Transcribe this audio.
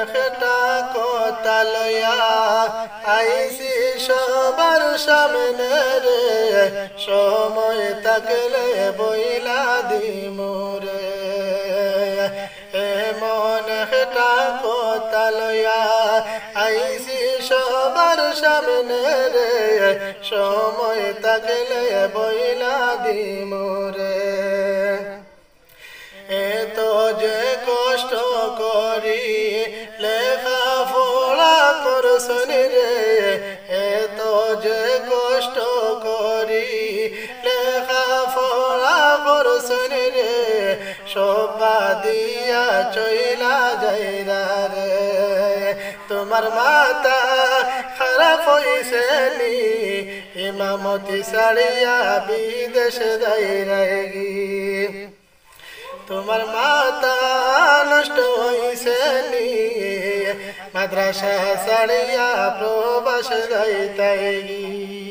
একটা কথা লইয়া আইসি সবার সামনে রে, সময় থাকলে বইলা দিমুরে। এমন একটা কথা লইয়া আইসি সবার সামনে রে, সময় থাকলে বইলা দিমুরে। এত যে কষ্ট করি লেখা পড়া করছন রে, এত যে কষ্ট করি লেখা পড়া করছন রে, সবা দিয়া চইলা যাইরা রে। তোমার মাথা খারাপ হইছে নি, ইমামতি ছাড়িয়া বিদেশ যাইরা গি। তোমার মাথা নষ্ট হইছে নি, মাদ্রাসা ছাড়িয়া প্রবাস যাইতাই।